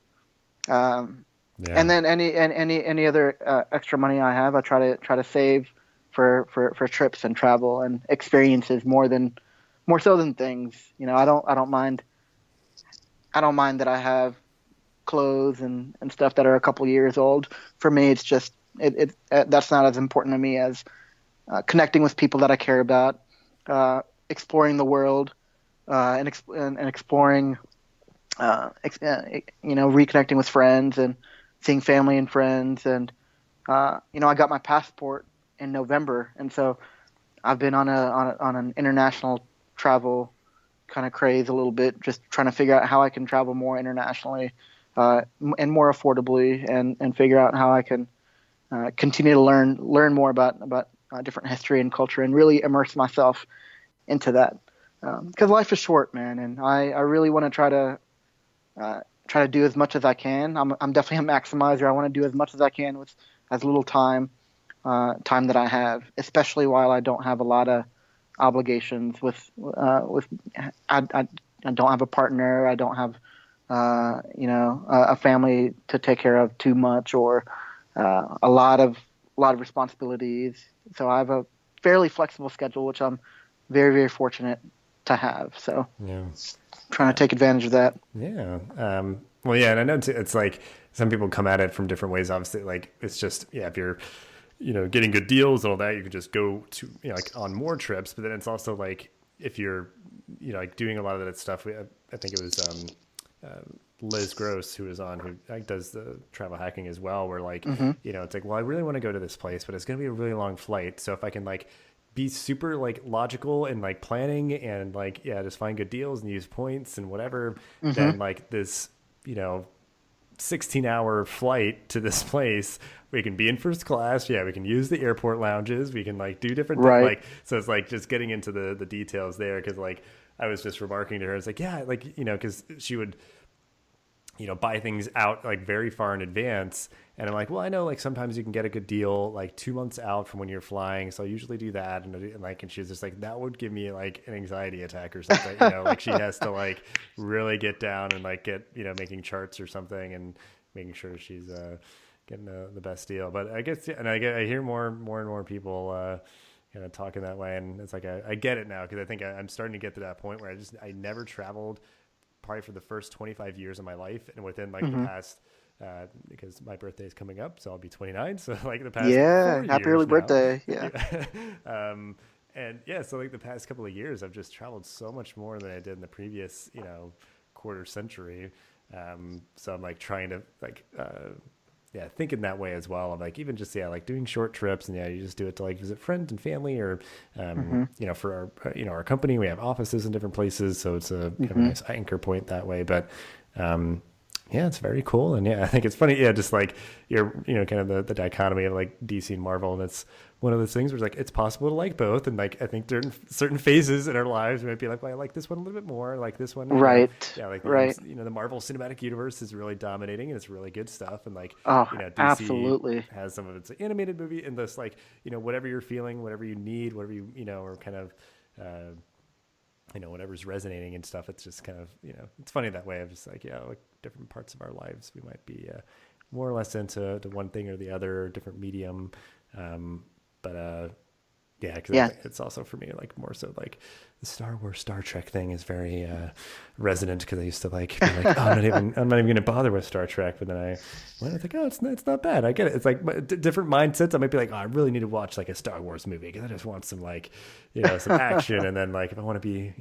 And then any other extra money I have, I try to save for trips and travel and experiences more so than things. I don't mind that I have clothes and stuff that are a couple years old. For me, it's just that's not as important to me as connecting with people that I care about, exploring the world, and exploring, reconnecting with friends and seeing family and friends. And I got my passport in November, and so I've been on an international travel kind of craze a little bit, just trying to figure out how I can travel more internationally and more affordably, and figure out how I can continue to learn more about different history and culture and really immerse myself into that. Because life is short, man, and I really want to try to do as much as I can. I'm definitely a maximizer. I want to do as much as I can with as little time that I have, especially while I don't have a lot of obligations I don't have a partner. I don't have a family to take care of too much, or a lot of responsibilities. So I have a fairly flexible schedule, which I'm very, very fortunate to have. So trying to take advantage of that. Yeah. Well, yeah. And I know it's like some people come at it from different ways. Obviously, like it's just, if you're, getting good deals and all that, you can just go to, like on more trips. But then it's also like, if you're, like doing a lot of that stuff, I think it was Liz Gross who was on, who like does the travel hacking as well, where like, it's like, well, I really want to go to this place, but it's going to be a really long flight. So if I can like be super like logical and like planning and like, just find good deals and use points and whatever, then like this, 16-hour flight to this place, we can be in first class. Yeah. We can use the airport lounges. We can like do different things. Like, so it's like just getting into the details there. Cause like, I was just remarking to her, it's like, cause she would, buy things out like very far in advance. And I'm like, well, I know like sometimes you can get a good deal like 2 months out from when you're flying. So I usually do that. And she's just like, that would give me like an anxiety attack or something, like she has to like really get down and like get, making charts or something and making sure she's getting the best deal. But I guess, and I hear more and more people kind of talking that way. And it's like, I get it now. Cause I think I'm starting to get to that point where I never traveled probably for the first 25 years of my life. And within like the past, because my birthday is coming up, so I'll be 29. So like the past 4 happy years early now. birthday. And so like the past couple of years, I've just traveled so much more than I did in the previous, quarter century. So I'm like trying to like, think in that way as well. I'm like, even just, like doing short trips and you just do it to like visit friends and family or, for our, our company, we have offices in different places. So it's a kind of a nice anchor point that way. But, Yeah, it's very cool. And yeah, I think it's funny. Yeah, just like you're, kind of the dichotomy of like DC and Marvel. And it's one of those things where it's like, it's possible to like both. And like, I think during certain phases in our lives, we might be like, well, I like this one a little bit more. I like this one, Right. yeah, like Right. the Marvel Cinematic Universe is really dominating and it's really good stuff. And like, Oh, DC absolutely. has some of its animated movie and this like, whatever you're feeling, whatever you need, whatever are kind of, whatever's resonating and stuff. It's just kind of, it's funny that way of just like, yeah, like different parts of our lives, we might be more or less into one thing or the other, or different medium. But yeah, because I Yeah. think it's also for me like more so like the Star Wars, Star Trek thing is very resonant because I used to like be like, oh, I'm not even going to bother with Star Trek. But then I think, oh, it's not bad. I get it. It's like different mindsets. I might be like, oh, I really need to watch like a Star Wars movie because I just want some like some action. And then like if I want to be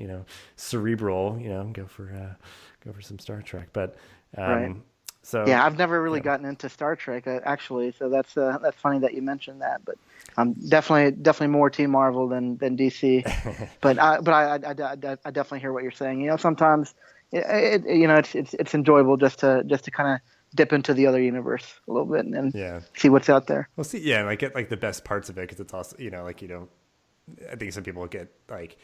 cerebral, go for some Star Trek. But Right. so Yeah, I've never really yeah. gotten into Star Trek actually, so that's funny that you mentioned that. But I'm definitely more Team Marvel than DC. But I definitely hear what you're saying. Sometimes it's enjoyable just to kind of dip into the other universe a little bit and Yeah. see what's out there. Well, see, yeah, and I get like the best parts of it because it's also, I think some people get like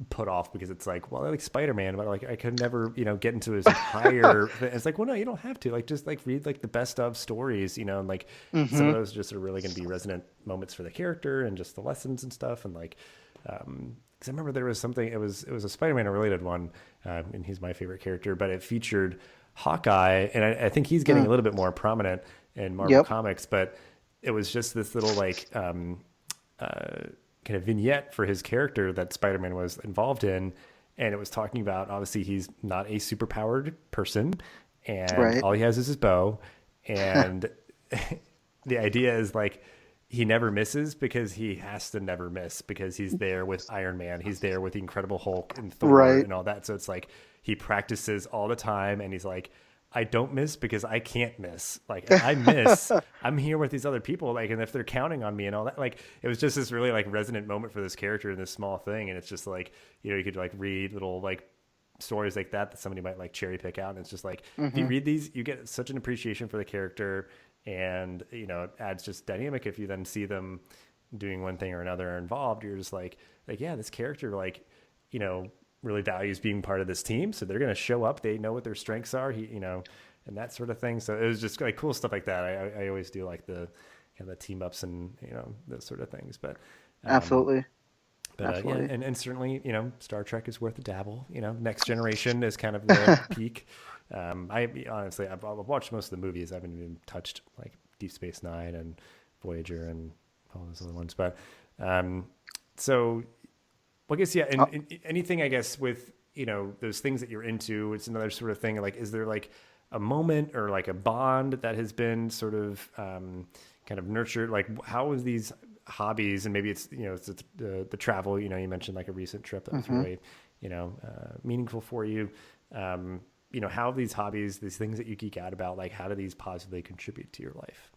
put off because it's like, well, I like Spider-Man, but like I could never, get into his entire thing. It's like, well, no, you don't have to. Like, just like read like the best of stories, and like some of Hmm. those just are really going to be resonant moments for the character and just the lessons and stuff. And like, because I remember there was something. It was a Spider-Man related one, and he's my favorite character, but it featured Hawkeye, and I think he's getting a little bit more prominent in Marvel Yep. Comics, but it was just this little like kind of vignette for his character that Spider-Man was involved in. And it was talking about, obviously, he's not a superpowered person and Right. all he has is his bow. And the idea is like, he never misses because he has to never miss because he's there with Iron Man. He's there with the Incredible Hulk and Thor Right. and all that. So it's like he practices all the time and he's like, I don't miss because I can't miss. Like if I miss, I'm here with these other people. Like, and if they're counting on me and all that, like it was just this really like resonant moment for this character in this small thing. And it's just like, you could like read little like stories like that somebody might like cherry pick out. And it's just like, if you Hmm. read these, you get such an appreciation for the character and, it adds just dynamic. If you then see them doing one thing or another involved, you're just like, yeah, this character, like, really values being part of this team. So they're going to show up. They know what their strengths are, and that sort of thing. So it was just like cool stuff like that. I always do like the kind of the team ups and, those sort of things. Um, Absolutely. yeah. Absolutely. And certainly, Star Trek is worth a dabble, Next Generation is kind of the peak. Honestly, I've watched most of the movies. I haven't even touched like Deep Space Nine and Voyager and all those other ones. But, so well, I guess, yeah. And anything, I guess, with, those things that you're into, it's another sort of thing. Like, is there like a moment or like a bond that has been sort of kind of nurtured? Like, how is these hobbies, and maybe it's, it's the travel, you mentioned like a recent trip that was Hmm. really, meaningful for you. How have these hobbies, these things that you geek out about, like, how do these positively contribute to your life?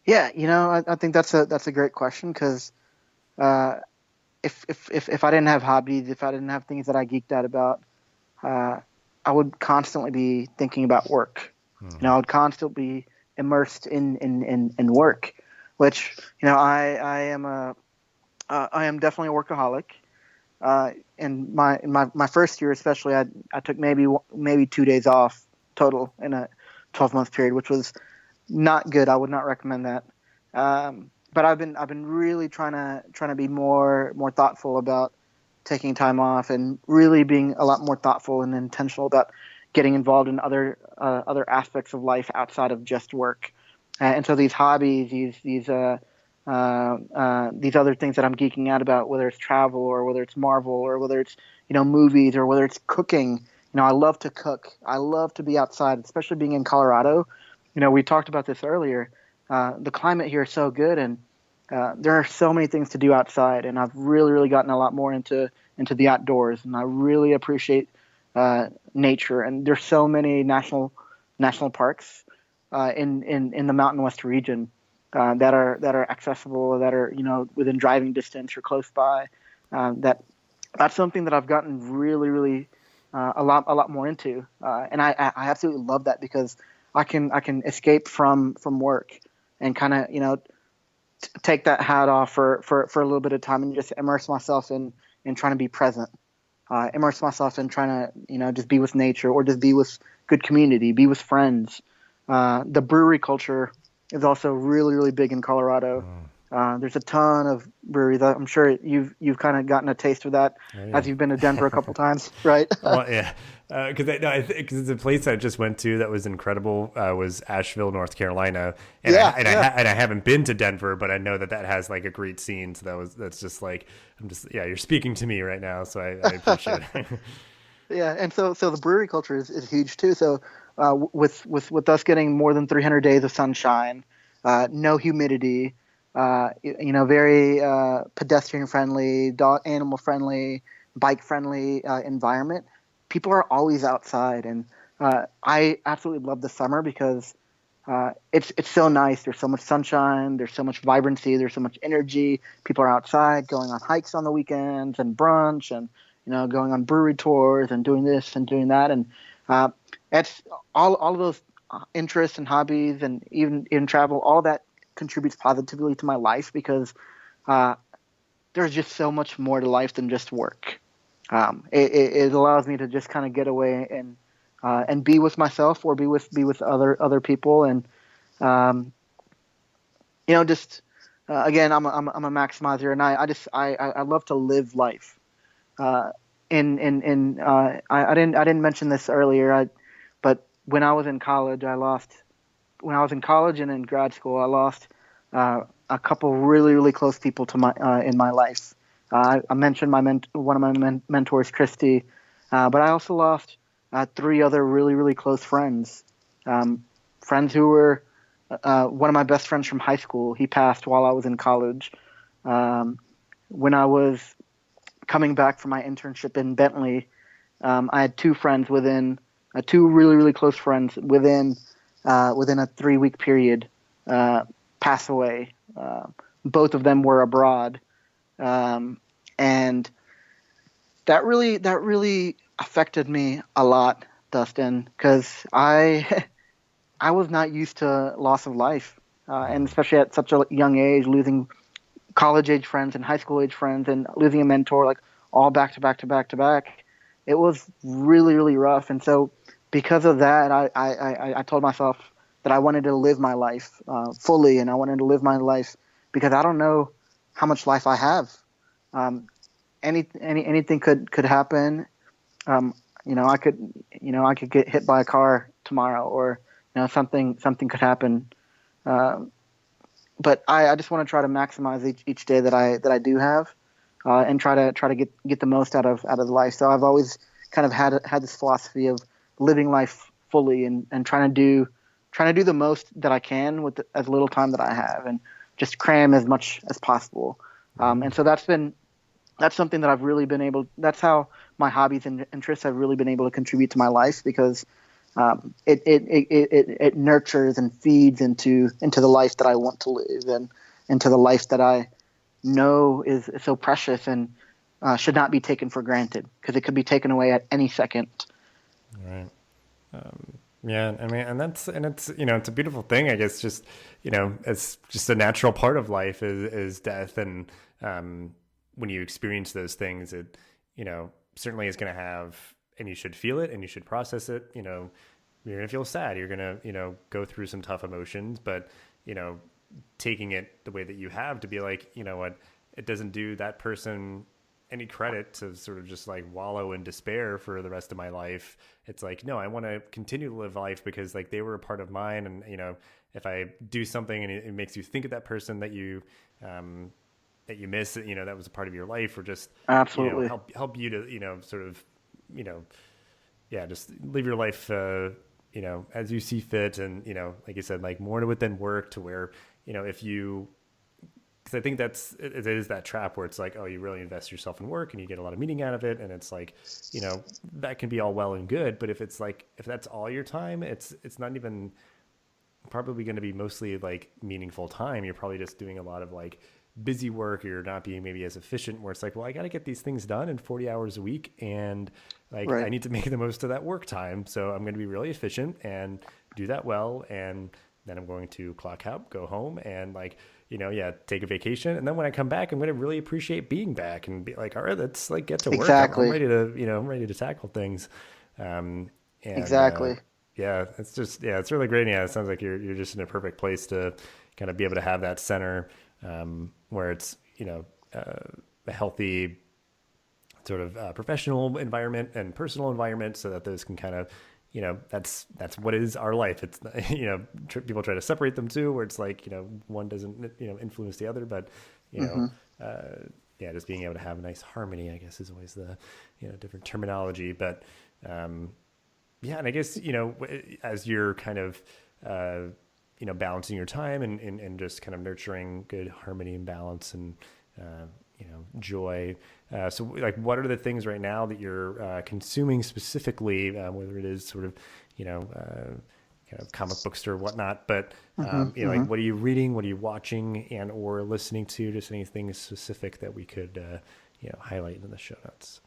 Yeah, I think that's a great question because if I didn't have hobbies, if I didn't have things that I geeked out about, uh, I would constantly be thinking about work. I would constantly be immersed in work, which I am definitely a workaholic. In my first year, especially, I took maybe 2 days off total in a 12-month period, which was not good. I would not recommend that. But I've been really trying to be more thoughtful about taking time off and really being a lot more thoughtful and intentional about getting involved in other aspects of life outside of just work. And so these hobbies, these other things that I'm geeking out about, whether it's travel or whether it's Marvel or whether it's movies or whether it's cooking. I love to cook. I love to be outside, especially being in Colorado. We talked about this earlier. The climate here is so good, and there are so many things to do outside. And I've really gotten a lot more into the outdoors, and I really appreciate nature. And there's so many national parks in the Mountain West region that are accessible, that are within driving distance or close by. That's something that I've gotten really a lot more into. And I absolutely love that because I can escape from work and kind of take that hat off for a little bit of time and just immerse myself in trying to be present. Immerse myself in trying to just be with nature or just be with good community, be with friends. The brewery culture is also really really big in Colorado. There's a ton of breweries. I'm sure you've kind of gotten a taste of that Oh, as yeah. you've been to Denver a couple times, right? Well, yeah, because the place I just went to that was incredible was Asheville, North Carolina, and Yeah, yeah. I haven't been to Denver, but I know that has like a great scene. So that's just like yeah, you're speaking to me right now, so I appreciate it. Yeah, and so the brewery culture is huge too. So with us getting more than 300 days of sunshine, no humidity, very pedestrian friendly, dog animal friendly, bike friendly environment. People are always outside, and I absolutely love the summer because it's so nice. There's so much sunshine. There's so much vibrancy. There's so much energy. People are outside, going on hikes on the weekends and brunch, and going on brewery tours and doing this and doing that. And uh, it's all of those interests and hobbies, and even in travel. All that contributes positively to my life because uh, there's just so much more to life than just work. It allows me to just kind of get away and be with myself or be with other people and um, just again I'm a maximizer and I love to live life. I didn't mention this earlier, but when I was in college and in grad school I lost a couple really really close people to my in my life. I mentioned one of my mentors, Christy, but I also lost three other really really close friends, friends who were one of my best friends from high school. He passed while I was in college. Um, when I was coming back from my internship in Bentley, I had two really really close friends within a 3 week period pass away. Both of them were abroad, and that really affected me a lot, Dustin, because I was not used to loss of life, and especially at such a young age, losing college age friends and high school age friends, and losing a mentor like all back to back to back to back. It was really really rough, and so because of that, I told myself that I wanted to live my life fully, and I wanted to live my life because I don't know how much life I have. Um, anything could happen. Um, I could get hit by a car tomorrow, or something could happen. Uh, but I just want to try to maximize each day that I do have, and try to get the most out of life. So I've always kind of had this philosophy of living life fully and trying to do the most that I can with as little time that I have, and just cram as much as possible. And so that's something that I've really been able. That's how my hobbies and interests have really been able to contribute to my life because it nurtures and feeds into the life that I want to live and into the life that I know is so precious and should not be taken for granted because it could be taken away at any second. Right. Yeah, I mean, it's it's a beautiful thing. I guess just it's just a natural part of life is death, and when you experience those things, it certainly is going to have, and you should feel it, and you should process it. You're going to feel sad. You're going to go through some tough emotions, but you know, taking it the way that you have to be like, you know what, it doesn't do that person any credit to sort of just like wallow in despair for the rest of my life. It's like, no, I want to continue to live life because like they were a part of mine. And, if I do something and it makes you think of that person that you miss, that was a part of your life, or just, Absolutely. help you to, sort of, you know, yeah, just live your life, as you see fit. And, like you said, like more to it than work, to where, if you, because I think it is that trap where it's like, oh, you really invest yourself in work and you get a lot of meaning out of it. And it's like, that can be all well and good. But if that's all your time, it's not even probably going to be mostly like meaningful time. You're probably just doing a lot of like busy work, or you're not being maybe as efficient, where it's like, well, I got to get these things done in 40 hours a week. And Like I need to make the most of that work time. So I'm going to be really efficient and do that well. And then I'm going to clock out, go home and like, take a vacation. And then when I come back, I'm going to really appreciate being back and be like, all right, let's like get to work. Exactly. I'm ready to, I'm ready to tackle things. Exactly. It's really great. Yeah. It sounds like you're just in a perfect place to kind of be able to have that center, where it's, a healthy sort of professional environment and personal environment so that those can kind of, that's what is our life. It's, people try to separate them too, where it's like, one doesn't, influence the other, but, just being able to have a nice harmony, I guess, is always the, different terminology, but, and I guess, as you're kind of, balancing your time and just kind of nurturing good harmony and balance and, joy. So like, what are the things right now that you're consuming specifically, whether it is sort of, kind of comic books or whatnot, but, like, what are you reading? What are you watching and or listening to? Just anything specific that we could, highlight in the show notes.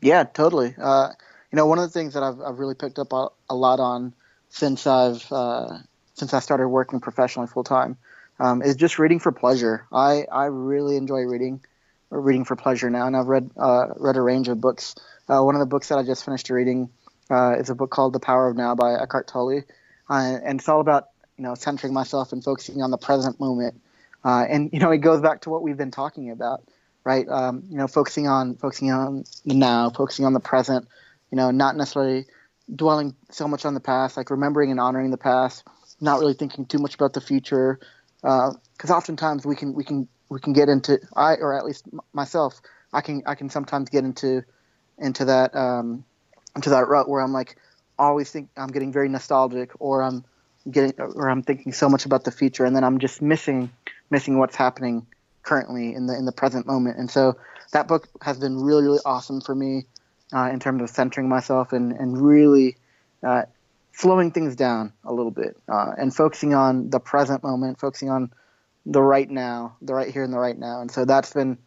Yeah, totally. One of the things that I've really picked up a lot on since I started working professionally full time, is just reading for pleasure. I really enjoy reading for pleasure now, and I've read a range of books. One of the books that I just finished reading is a book called The Power of Now by Eckhart Tolle, and it's all about centering myself and focusing on the present moment. And it goes back to what we've been talking about, right? Focusing on the now, focusing on the present. Not necessarily dwelling so much on the past, like remembering and honoring the past, not really thinking too much about the future, because oftentimes we can get into, or at least myself, I can sometimes get into that rut where I'm like always I'm getting very nostalgic, or I'm thinking so much about the future, and then I'm just missing what's happening currently in the present moment. And so that book has been really, really awesome for me in terms of centering myself and really slowing things down a little bit and focusing on the present moment, focusing on the right now, the right here and the right now. And so that's been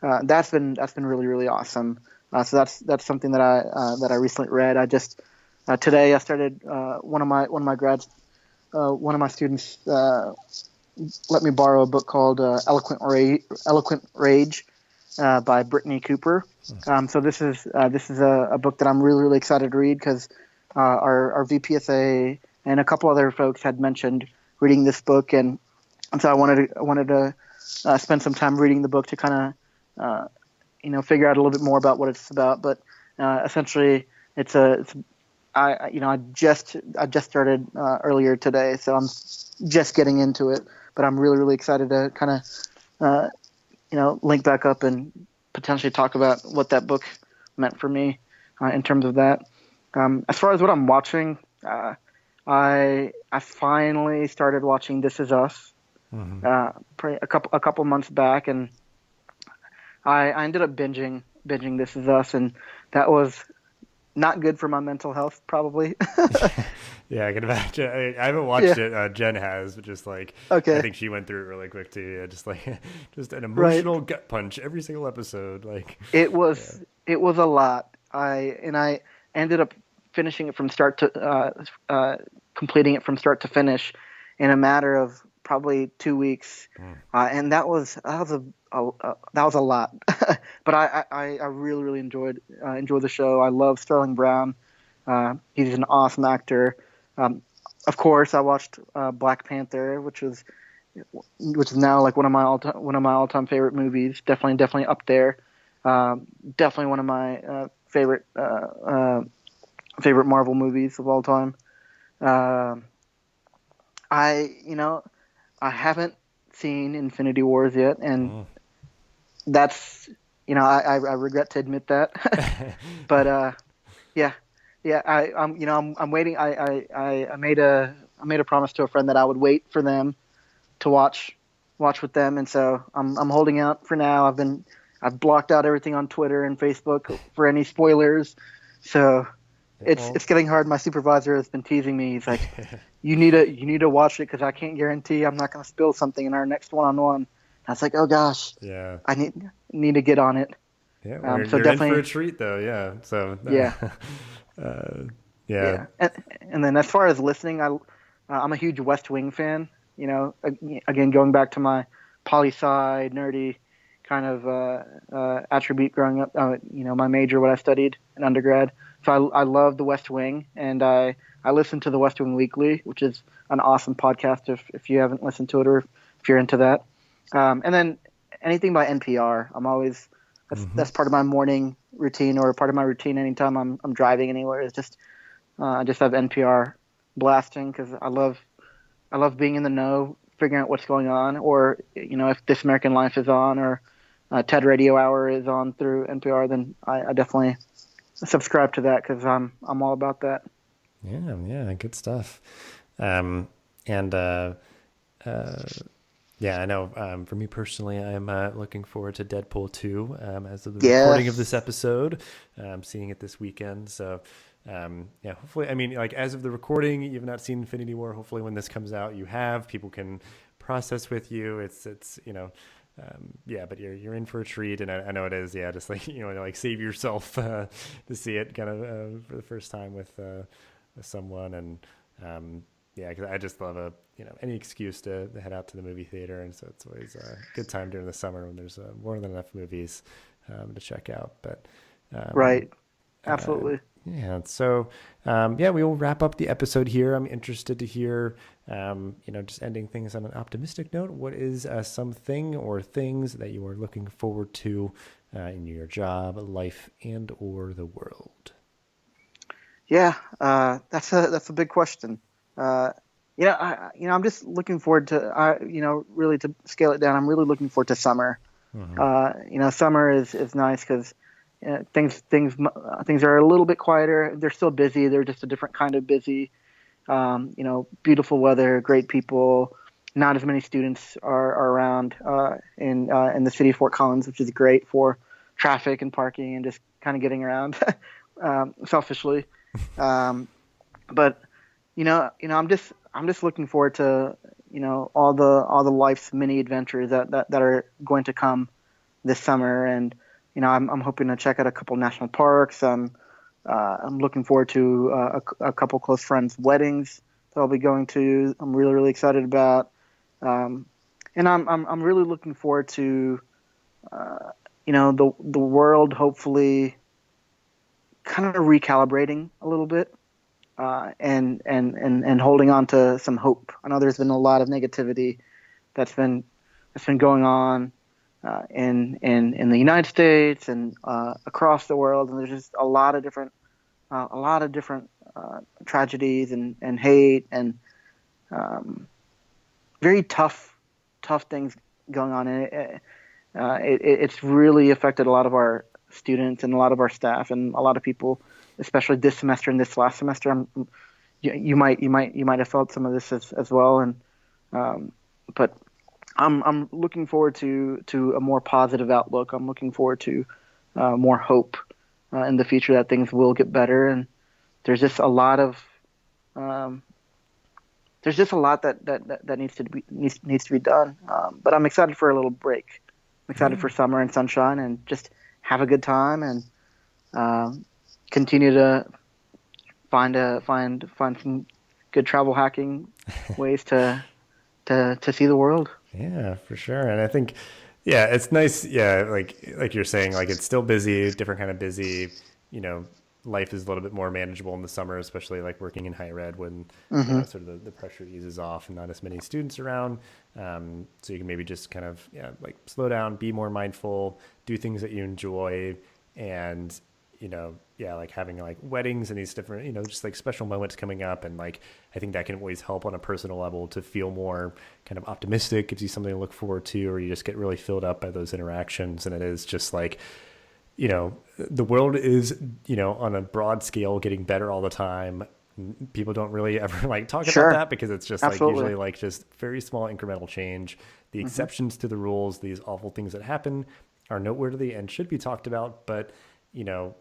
really, really awesome. So that's something that I recently read. I just today I started one of my students let me borrow a book called Eloquent Rage by Brittany Cooper. So this is a book that I'm really, really excited to read because our VPSA and a couple other folks had mentioned reading this book, and so I wanted to spend some time reading the book to kind of figure out a little bit more about what it's about. But essentially, I just started earlier today, so I'm just getting into it. But I'm really, really excited to kind of link back up and potentially talk about what that book meant for me in terms of that. As far as what I'm watching, I finally started watching This Is Us a couple months back, and I ended up binging This Is Us, and that was not good for my mental health, probably. Yeah, I can imagine. I haven't watched it. Jen has, but just like, okay. I think she went through it really quick too. Yeah, just like, just an emotional gut punch every single episode. Like it was a lot. I ended up finishing it from start to completing it from start to finish in a matter of probably 2 weeks, and that was a lot. But I really, really enjoyed the show. I love Sterling Brown. He's an awesome actor. Of course, I watched Black Panther, which is now like one of my all-time favorite movies. Definitely up there. Definitely one of my favorite Marvel movies of all time. I haven't seen Infinity Wars yet, and that's I regret to admit that. But I'm waiting. I made a promise to a friend that I would wait for them to watch with them, and so I'm holding out for now. I've blocked out everything on Twitter and Facebook for any spoilers. So it's getting hard. My supervisor has been teasing me. He's like, you need to watch it because I can't guarantee I'm not going to spill something in our next one-on-one. I was like, oh gosh, yeah, I need to get on it. Yeah, well, So you're in for definitely, a treat, though. Yeah. So, yeah, uh, yeah. yeah. And then as far as listening, I'm a huge West Wing fan. You know, again, going back to my poli sci nerdy kind of attribute growing up. You know, my major, what I studied in undergrad. So I love the West Wing, and I listen to the West Wing Weekly, which is an awesome podcast. If you haven't listened to it, or if you're into that, and then anything by NPR. I'm always that's part of my morning routine, or part of my routine anytime I'm driving anywhere. Is just I just have NPR blasting because I love being in the know, figuring out what's going on, or you know if This American Life is on, or TED Radio Hour is on through NPR, then I definitely subscribe to that because I'm all about that. Yeah. Yeah. Good stuff. And, yeah, I know. For me personally, I'm looking forward to Deadpool 2 as of the recording of this Yes, episode. I'm seeing it this weekend. So, yeah, hopefully, I mean, like as of the recording, you've not seen Infinity War. Hopefully, when this comes out, you have. People can process with you. It's yeah, but you're in for a treat, and I know it is. Yeah, just like like save yourself to see it kind of for the first time with someone, and yeah, because I just love any excuse to head out to the movie theater, and so it's always a good time during the summer when there's more than enough movies to check out. But um, right, uh, absolutely. yeah, so yeah, we will wrap up the episode here. I'm interested to hear, just ending things on an optimistic note. What is something or things that you are looking forward to in your job, life, and or the world? Yeah, that's a big question. Uh, I'm just looking forward to really to scale it down. I'm really looking forward to summer. Hmm. Summer is nice because things are a little bit quieter. They're still busy. They're just a different kind of busy. Beautiful weather, great people. Not as many students are around in the city of Fort Collins, which is great for traffic and parking and just kind of getting around selfishly. Um, but I'm just looking forward to all the life's mini adventures that are going to come this summer, and I'm hoping to check out a couple national parks. I'm looking forward to a couple close friends' weddings that I'll be going to. I'm really excited about, um, and I'm really looking forward to the world hopefully kind of recalibrating a little bit, and holding on to some hope. I know there's been a lot of negativity that's been going on in the United States and across the world, and there's just a lot of different tragedies and hate and um, very tough things going on. And it's really affected a lot of our students and a lot of our staff and a lot of people, especially this semester and this last semester. You might have felt some of this as well, and but I'm looking forward to a more positive outlook. I'm looking forward to more hope in the future that things will get better. And there's just a lot of um, there's just a lot that needs to be done. But I'm excited for a little break. I'm excited Yeah. for summer and sunshine and just have a good time and um, continue to find some good travel hacking ways to see the world. Yeah, for sure. And I think, yeah, it's nice. Yeah, like you're saying, like it's still busy, different kind of busy. You know, life is a little bit more manageable in the summer, especially like working in higher ed when Hmm. sort of the pressure eases off and not as many students around. So you can maybe just kind of like slow down, be more mindful, do things that you enjoy, and yeah, like having like weddings and these different, just like special moments coming up. And like, I think that can always help on a personal level to feel more kind of optimistic, gives you something to look forward to, or you just get really filled up by those interactions. And it is just like, the world is, on a broad scale getting better all the time. People don't really ever like talk about Sure, that because it's just like absolutely. usually like just very small incremental change. The Hmm. exceptions to the rules, these awful things that happen are noteworthy and should be talked about, but you know,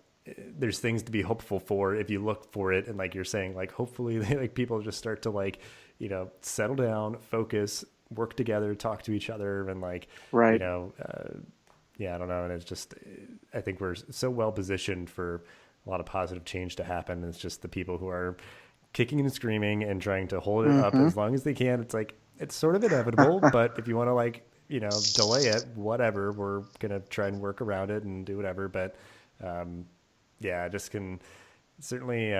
there's things to be hopeful for if you look for it. And like you're saying, like hopefully like people just start to like, settle down, focus, work together, talk to each other, and like, you Right. know, yeah, I don't know. And it's just, I think we're so well positioned for a lot of positive change to happen. It's just the people who are kicking and screaming and trying to hold it up Mm-hmm. as long as they can. It's like, it's sort of inevitable, but if you want to like, delay it, whatever, we're going to try and work around it and do whatever. But, yeah, I just can certainly,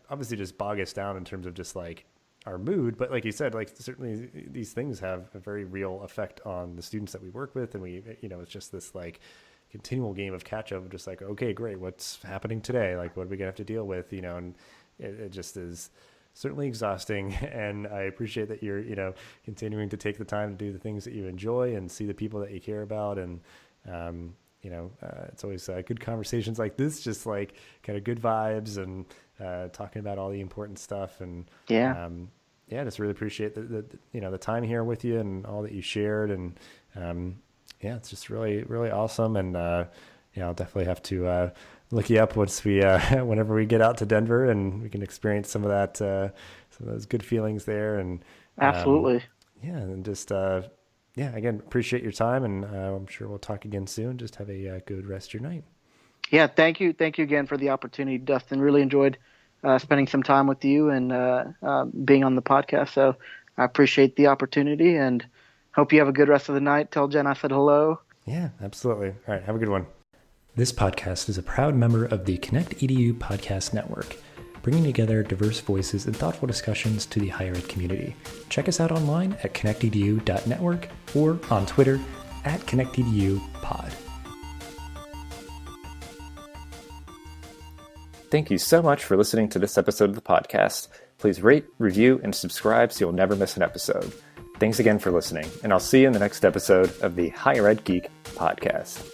obviously just bog us down in terms of just like our mood. But like you said, like certainly these things have a very real effect on the students that we work with. And we, it's just this like continual game of catch up, just like, okay, great. What's happening today? Like, what are we gonna have to deal with? And it just is certainly exhausting. And I appreciate that you're, continuing to take the time to do the things that you enjoy and see the people that you care about. And, it's always good conversations like this, just like kind of good vibes and talking about all the important stuff. And Yeah. yeah, just really appreciate the time here with you and all that you shared. And yeah, it's just really, really awesome. And I'll definitely have to look you up once we, whenever we get out to Denver and we can experience some of that, some of those good feelings there. And Absolutely. yeah, and just again, appreciate your time, and I'm sure we'll talk again soon. Just have a good rest of your night. Yeah, thank you again for the opportunity, Dustin. Really enjoyed spending some time with you and being on the podcast. So I appreciate the opportunity and hope you have a good rest of the night. Tell Jen I said hello. Yeah, absolutely. All right, have a good one. This podcast is a proud member of the Connect EDU Podcast Network, bringing together diverse voices and thoughtful discussions to the higher ed community. Check us out online at connectedu.network or on Twitter at connectedupod. Thank you so much for listening to this episode of the podcast. Please rate, review, and subscribe so you'll never miss an episode. Thanks again for listening, and I'll see you in the next episode of the Higher Ed Geek podcast.